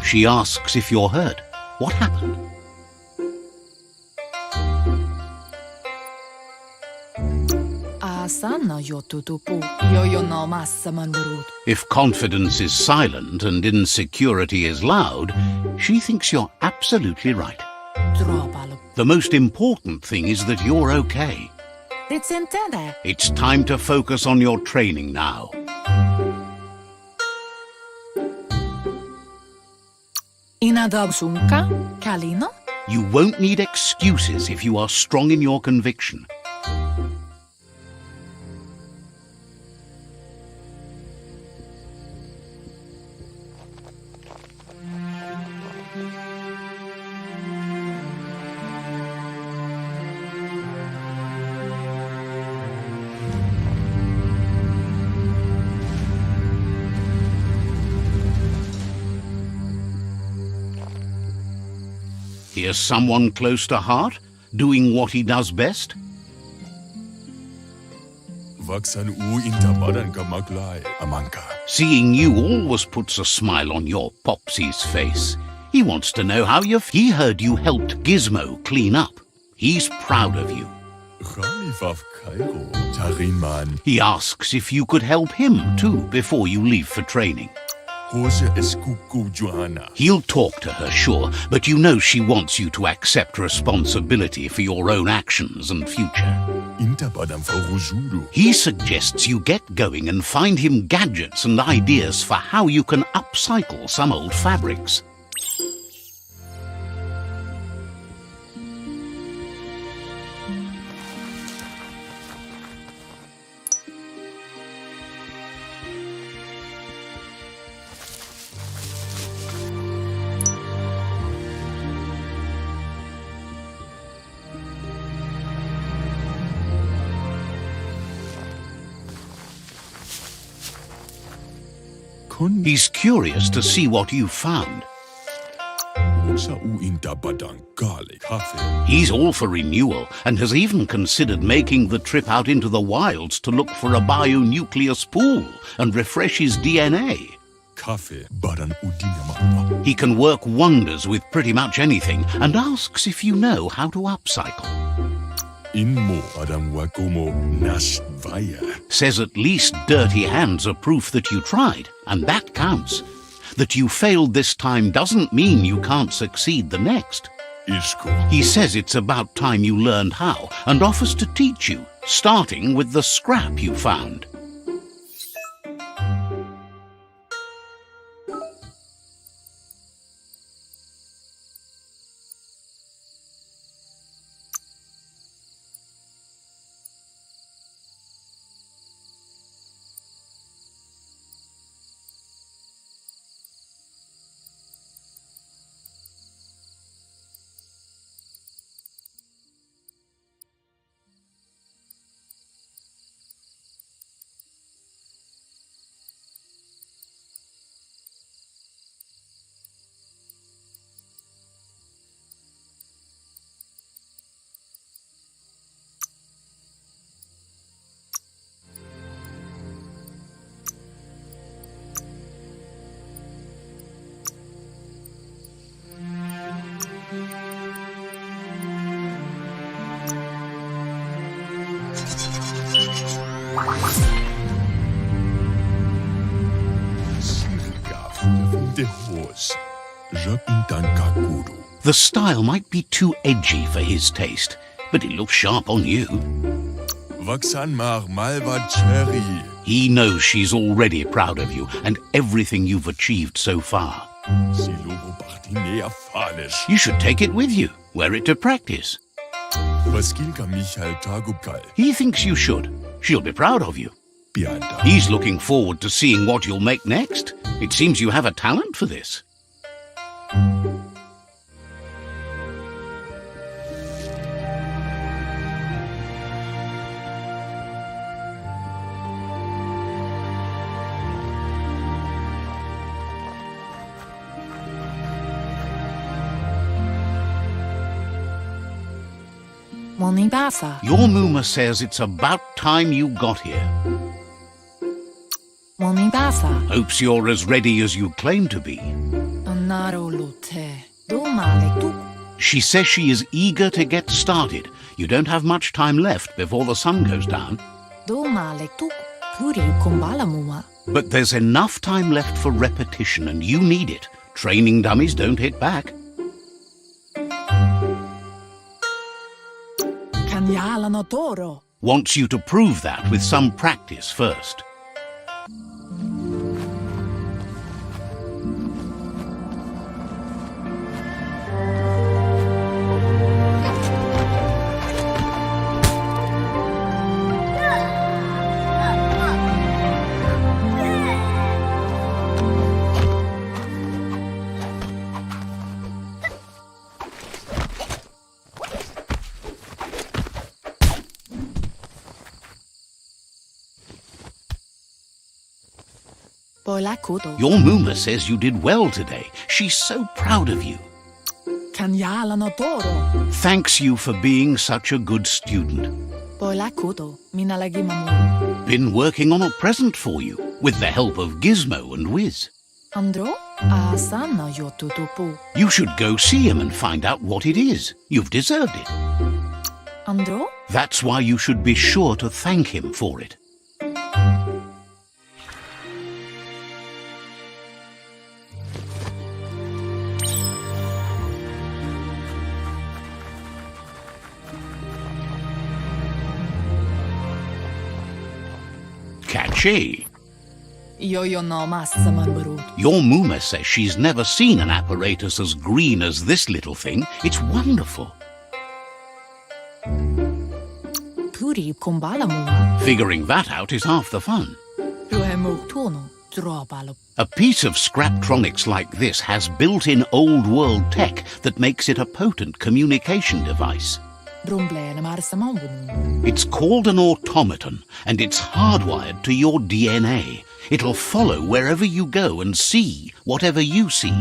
She asks if you're hurt. What happened? If confidence is silent and insecurity is loud, she thinks you're absolutely right. The most important thing is that you're okay. It's time to focus on your training now. You won't need excuses if you are strong in your conviction. Here's someone close to heart, doing what he does best. Seeing you always puts a smile on your Popsy's face. He wants to know how he heard you helped Gizmo clean up. He's proud of you. He asks if you could help him too before you leave for training. Hose es kuku Johanna. He'll talk to her, sure, but you know she wants you to accept responsibility for your own actions and future. Inta badam faurujuru. He suggests you get going and find him gadgets and ideas for how you can upcycle some old fabrics. He's curious to see what you've found. Osa u inta badang kale kafe. He's all for renewal and has even considered making the trip out into the wilds to look for a bionucleus pool and refresh his DNA. Kafe badan udina mapa. He can work wonders with pretty much anything and asks if you know how to upcycle. Inmo adam wakomo nas vaya. Says at least dirty hands are proof that you tried, and that counts. That you failed this time doesn't mean you can't succeed the next. Isko. He says it's about time you learned how and offers to teach you, starting with the scrap you found. The style might be too edgy for his taste, but it looks sharp on you. Vaksan mar malva cherry. He knows she's already proud of you and everything you've achieved so far. Si logo partinea fales. You should take it with you, wear it to practice. Vaskilka Michael Tagukal. He thinks you should. She'll be proud of you. Piada. He's looking forward to seeing what you'll make next. It seems you have a talent for this. Your Muma says it's about time you got here. Hopes you're as ready as you claim to be. She says she is eager to get started. You don't have much time left before the sun goes down. But there's enough time left for repetition and you need it. Training dummies don't hit back. Wants you to prove that with some practice first. Your Muma says you did well today. She's so proud of you. Thanks you for being such a good student. Been working on a present for you, with the help of Gizmo and Wiz. You should go see him and find out what it is. You've deserved it. That's why you should be sure to thank him for it. She. Yo no massa man barut. Your Muma says she's never seen an apparatus as green as this little thing. It's wonderful. Puri kumbala mua. Figuring that out is half the fun. Ruhemu tono drawbalo. A piece of Scraptronics like this has built-in old-world tech that makes it a potent communication device. Brumblene marsa mambunun. It's called an automaton, and it's hardwired to your DNA. It'll follow wherever you go and see whatever you see.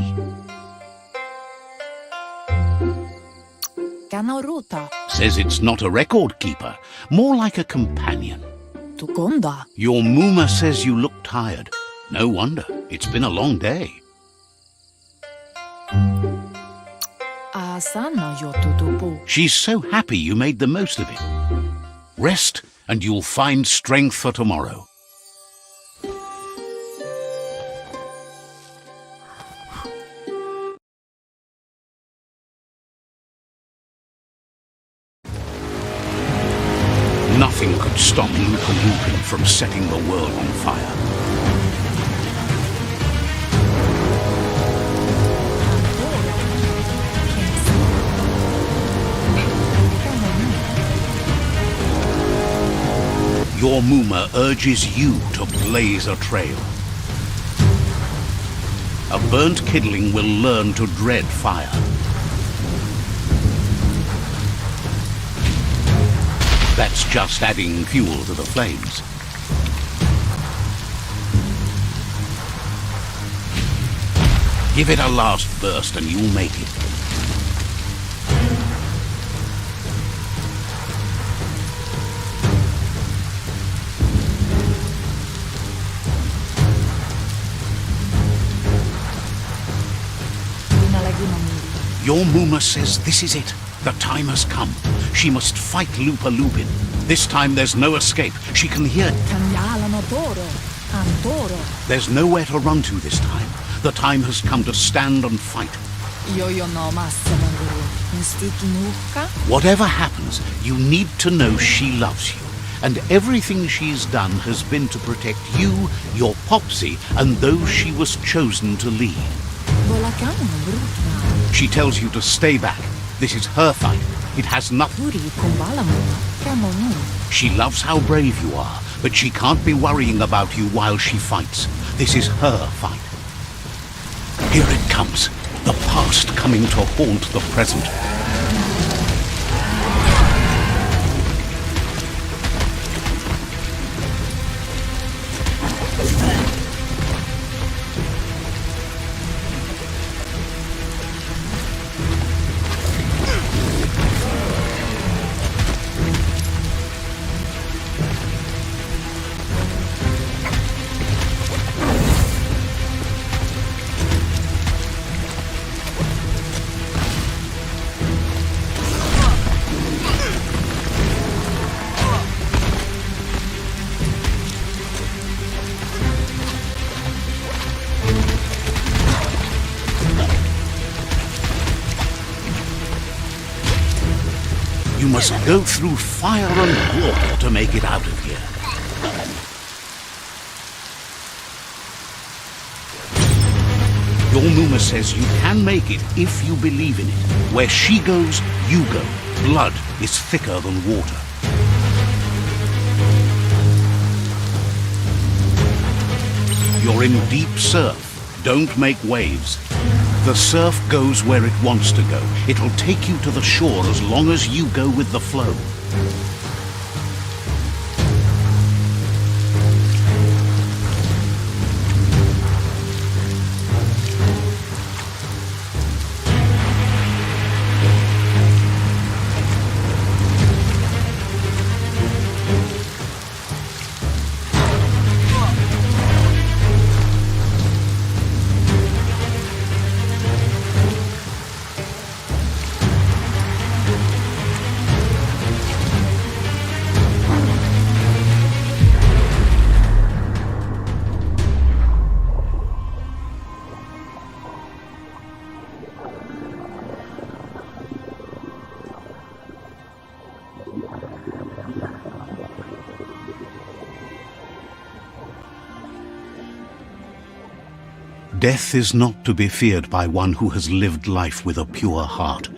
Kanaruta. Says it's not a record keeper, more like a companion. Tukonda. Your Muma says you look tired. No wonder. It's been a long day. Asana yotutupu. She's so happy you made the most of it. Rest, and you'll find strength for tomorrow. Nothing could stop Lupa Lupin from setting the world on fire. Your Muma urges you to blaze a trail. A burnt kidling will learn to dread fire. That's just adding fuel to the flames. Give it a last burst and you'll make it. Your Muma says this is it. The time has come. She must fight Lupa Lupin. This time there's no escape. She can hear... There's nowhere to run to this time. The time has come to stand and fight. Whatever happens, you need to know she loves you. And everything she's done has been to protect you, your Popsy, and those she was chosen to lead. She tells you to stay back. This is her fight. It has nothing... She loves how brave you are, but she can't be worrying about you while she fights. This is her fight. Here it comes. The past coming to haunt the present. You must go through fire and water to make it out of here. Your Muma says you can make it if you believe in it. Where she goes, you go. Blood is thicker than water. You're in deep surf. Don't make waves. The surf goes where it wants to go. It'll take you to the shore as long as you go with the flow. Death is not to be feared by one who has lived life with a pure heart.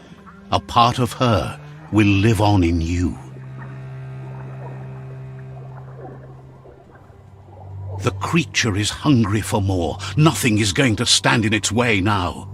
A part of her will live on in you. The creature is hungry for more. Nothing is going to stand in its way now.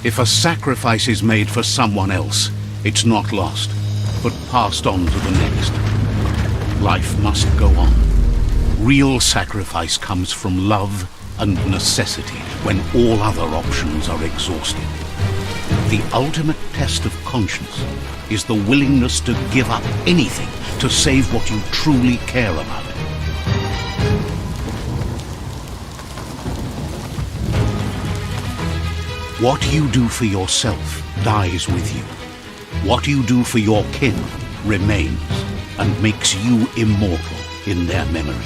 If a sacrifice is made for someone else, it's not lost, but passed on to the next. Life must go on. Real sacrifice comes from love and necessity when all other options are exhausted. The ultimate test of conscience is the willingness to give up anything to save what you truly care about. What you do for yourself dies with you. What you do for your kin remains and makes you immortal in their memory.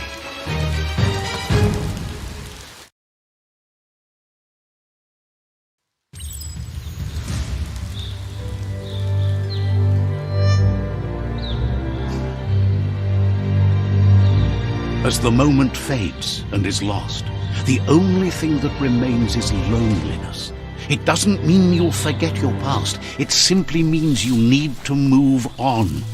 As the moment fades and is lost, the only thing that remains is loneliness. It doesn't mean you'll forget your past. It simply means you need to move on.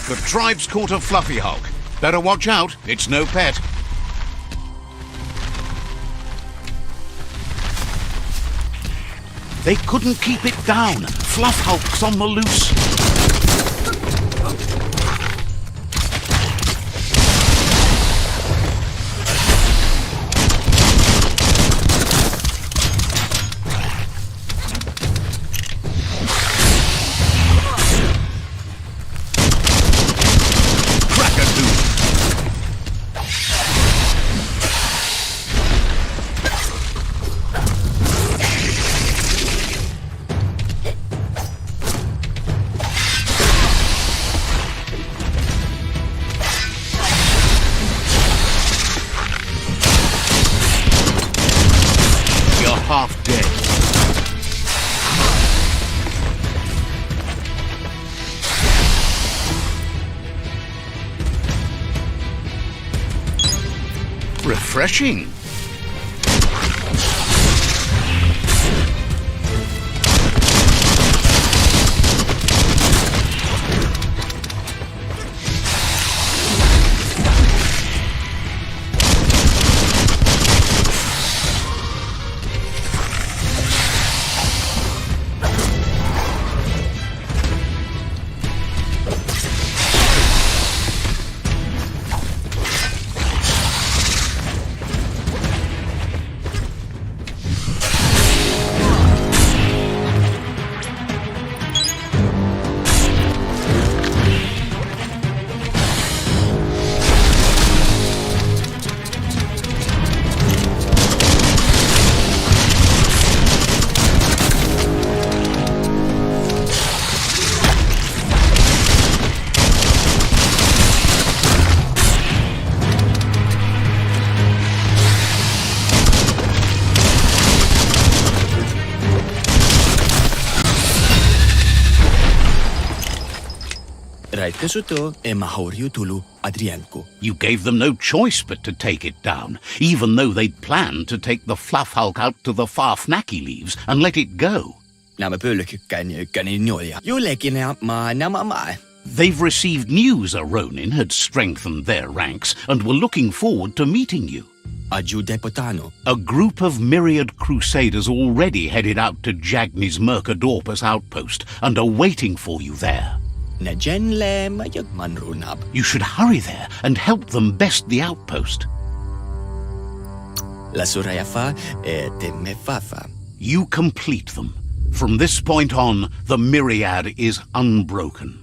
The tribe's caught a fluffy hulk. Better watch out, it's no pet. They couldn't keep it down. Fluff Hulk's on the loose. Half dead. Refreshing. You gave them no choice but to take it down, even though they'd planned to take the Fluff Hulk out to the far Fnacky leaves and let it go. They've received news a Ronin had strengthened their ranks and were looking forward to meeting you. Ajude potano. A group of myriad crusaders already headed out to Jagni's Mercadorpus outpost and are waiting for you there. Najen le mayagmanrunab. You should hurry there and help them best the outpost. La surayafa te mefafa. You complete them. From this point on, the myriad is unbroken.